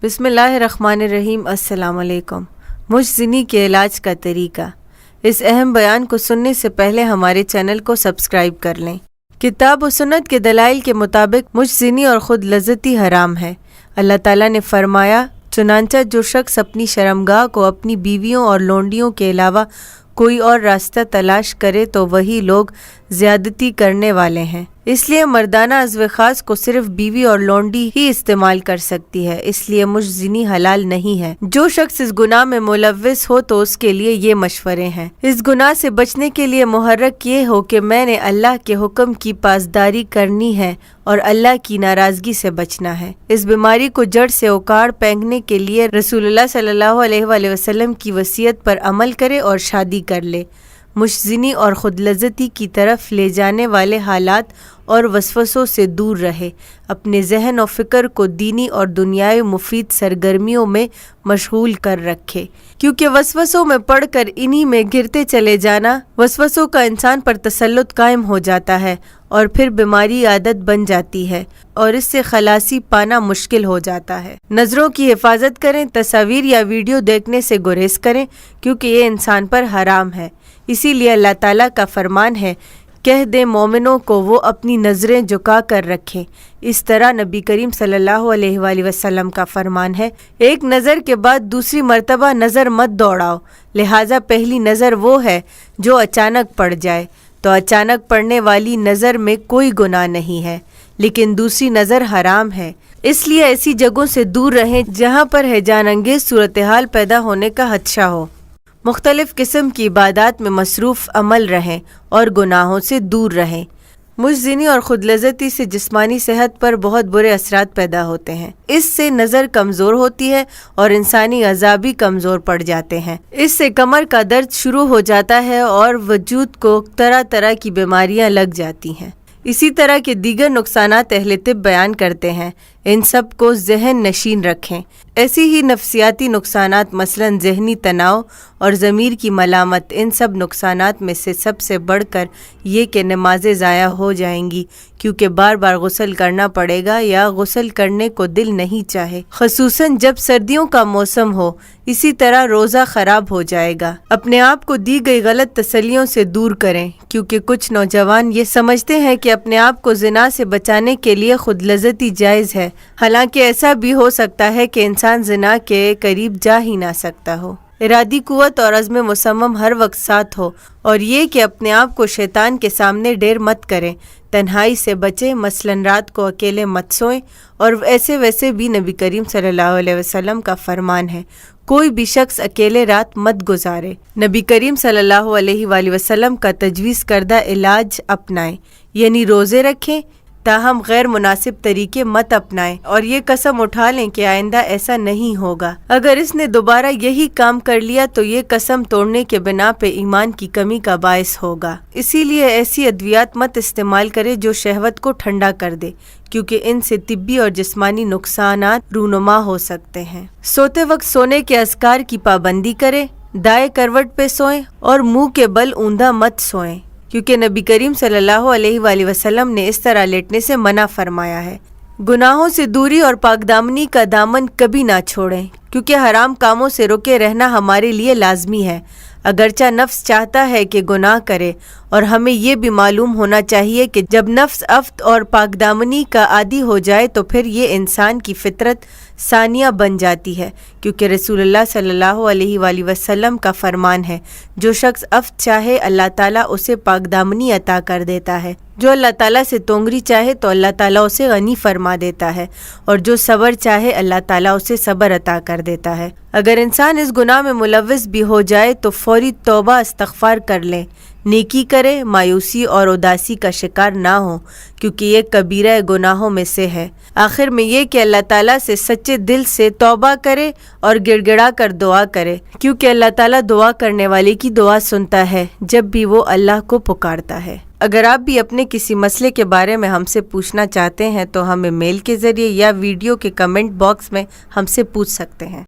بسم اللہ الرحمن الرحیم۔ السلام علیکم۔ مجزنی کے علاج کا طریقہ۔ اس اہم بیان کو سننے سے پہلے ہمارے چینل کو سبسکرائب کر لیں۔ کتاب و سنت کے دلائل کے مطابق مجزنی اور خود لذتی حرام ہے۔ اللہ تعالیٰ نے فرمایا، چنانچہ جو شخص اپنی شرمگاہ کو اپنی بیویوں اور لونڈیوں کے علاوہ کوئی اور راستہ تلاش کرے تو وہی لوگ زیادتی کرنے والے ہیں۔ اس لیے مردانہ عضو خاص کو صرف بیوی اور لونڈی ہی استعمال کر سکتی ہے، اس لیے مجزنی حلال نہیں ہے۔ جو شخص اس گناہ میں ملوث ہو تو اس کے لیے یہ مشورے ہیں۔ اس گناہ سے بچنے کے لیے محرک یہ ہو کہ میں نے اللہ کے حکم کی پاسداری کرنی ہے اور اللہ کی ناراضگی سے بچنا ہے۔ اس بیماری کو جڑ سے اکاڑ پھینکنے کے لیے رسول اللہ صلی اللہ علیہ وآلہ وسلم کی وصیت پر عمل کرے اور شادی کر لے۔ مجزنی اور خود لذتی کی طرف لے جانے والے حالات اور وسوسوں سے دور رہے۔ اپنے ذہن و فکر کو دینی اور دنیائی مفید سرگرمیوں میں مشغول کر رکھے، کیونکہ وسوسوں میں پڑھ کر انہی میں گرتے چلے جانا، وسوسوں کا انسان پر تسلط قائم ہو جاتا ہے اور پھر بیماری عادت بن جاتی ہے اور اس سے خلاصی پانا مشکل ہو جاتا ہے۔ نظروں کی حفاظت کریں، تصاویر یا ویڈیو دیکھنے سے گریز کریں کیونکہ یہ انسان پر حرام ہے۔ اسی لیے اللہ تعالیٰ کا فرمان ہے، کہہ دیں مومنوں کو وہ اپنی نظریں جھکا کر رکھیں۔ اس طرح نبی کریم صلی اللہ علیہ وآلہ وسلم کا فرمان ہے، ایک نظر کے بعد دوسری مرتبہ نظر مت دوڑاؤ، لہٰذا پہلی نظر وہ ہے جو اچانک پڑ جائے تو اچانک پڑنے والی نظر میں کوئی گناہ نہیں ہے، لیکن دوسری نظر حرام ہے۔ اس لیے ایسی جگہوں سے دور رہیں جہاں پر ہیجان انگیز صورتحال پیدا ہونے کا خدشہ ہو۔ مختلف قسم کی عبادات میں مصروف عمل رہیں اور گناہوں سے دور رہیں۔ مجزنی اور خود لذتی سے جسمانی صحت پر بہت برے اثرات پیدا ہوتے ہیں۔ اس سے نظر کمزور ہوتی ہے اور انسانی اعضاء بھی کمزور پڑ جاتے ہیں۔ اس سے کمر کا درد شروع ہو جاتا ہے اور وجود کو طرح طرح کی بیماریاں لگ جاتی ہیں۔ اسی طرح کے دیگر نقصانات اہل طب بیان کرتے ہیں، ان سب کو ذہن نشین رکھیں۔ ایسی ہی نفسیاتی نقصانات مثلا ذہنی تناؤ اور ضمیر کی ملامت، ان سب نقصانات میں سے سب سے بڑھ کر یہ کہ نمازیں ضائع ہو جائیں گی کیونکہ بار بار غسل کرنا پڑے گا یا غسل کرنے کو دل نہیں چاہے، خصوصاً جب سردیوں کا موسم ہو۔ اسی طرح روزہ خراب ہو جائے گا۔ اپنے آپ کو دی گئی غلط تسلیوں سے دور کریں، کیونکہ کچھ نوجوان یہ سمجھتے ہیں کہ اپنے آپ کو زنا سے بچانے کے لیے خود لذتی جائز ہے، حالانکہ ایسا بھی ہو سکتا ہے کہ انسان زنا کے قریب جا ہی نہ سکتا ہو۔ ارادی قوت اور عزم مصمم ہر وقت ساتھ ہو، اور یہ کہ اپنے آپ کو شیطان کے سامنے ڈیر مت کریں، تنہائی سے بچیں، مثلا رات کو اکیلے مت سوئیں، اور ایسے ویسے بھی نبی کریم صلی اللہ علیہ وسلم کا فرمان ہے، کوئی بھی شخص اکیلے رات مت گزارے۔ نبی کریم صلی اللہ علیہ وآلہ وسلم کا تجویز کردہ علاج اپنائیں، یعنی روزے رکھیں، تاہم غیر مناسب طریقے مت اپنائیں اور یہ قسم اٹھا لیں کہ آئندہ ایسا نہیں ہوگا۔ اگر اس نے دوبارہ یہی کام کر لیا تو یہ قسم توڑنے کے بنا پہ ایمان کی کمی کا باعث ہوگا۔ اسی لیے ایسی ادویات مت استعمال کرے جو شہوت کو ٹھنڈا کر دے، کیونکہ ان سے طبی اور جسمانی نقصانات رونما ہو سکتے ہیں۔ سوتے وقت سونے کے اذکار کی پابندی کریں، دائیں کروٹ پہ سوئیں اور منہ کے بل اوندا مت سوئیں، کیونکہ نبی کریم صلی اللہ علیہ وآلہ وسلم نے اس طرح لیٹنے سے منع فرمایا ہے۔ گناہوں سے دوری اور پاک دامنی کا دامن کبھی نہ چھوڑیں، کیونکہ حرام کاموں سے رکے رہنا ہمارے لیے لازمی ہے، اگرچہ نفس چاہتا ہے کہ گناہ کرے، اور ہمیں یہ بھی معلوم ہونا چاہیے کہ جب نفس عفت اور پاک دامنی کا عادی ہو جائے تو پھر یہ انسان کی فطرت ثانیہ بن جاتی ہے، کیونکہ رسول اللہ صلی اللہ علیہ وآلہ وسلم کا فرمان ہے، جو شخص عفت چاہے اللہ تعالیٰ اسے پاک دامنی عطا کر دیتا ہے، جو اللہ تعالیٰ سے تونگری چاہے تو اللہ تعالیٰ اسے غنی فرما دیتا ہے، اور جو صبر چاہے اللہ تعالیٰ اسے صبر عطا کر دیتا ہے۔ اگر انسان اس گناہ میں ملوث بھی ہو جائے تو فوری توبہ استغفار کر لیں، نیکی کرے، مایوسی اور اداسی کا شکار نہ ہو، کیونکہ یہ کبیرہ گناہوں میں سے ہے۔ آخر میں یہ کہ اللہ تعالیٰ سے سچے دل سے توبہ کرے اور گڑ گڑا کر دعا کرے، کیونکہ اللہ تعالیٰ دعا کرنے والے کی دعا سنتا ہے جب بھی وہ اللہ کو پکارتا ہے۔ اگر آپ بھی اپنے کسی مسئلے کے بارے میں ہم سے پوچھنا چاہتے ہیں تو ہمیں میل کے ذریعے یا ویڈیو کے کمنٹ باکس میں ہم سے پوچھ سکتے ہیں۔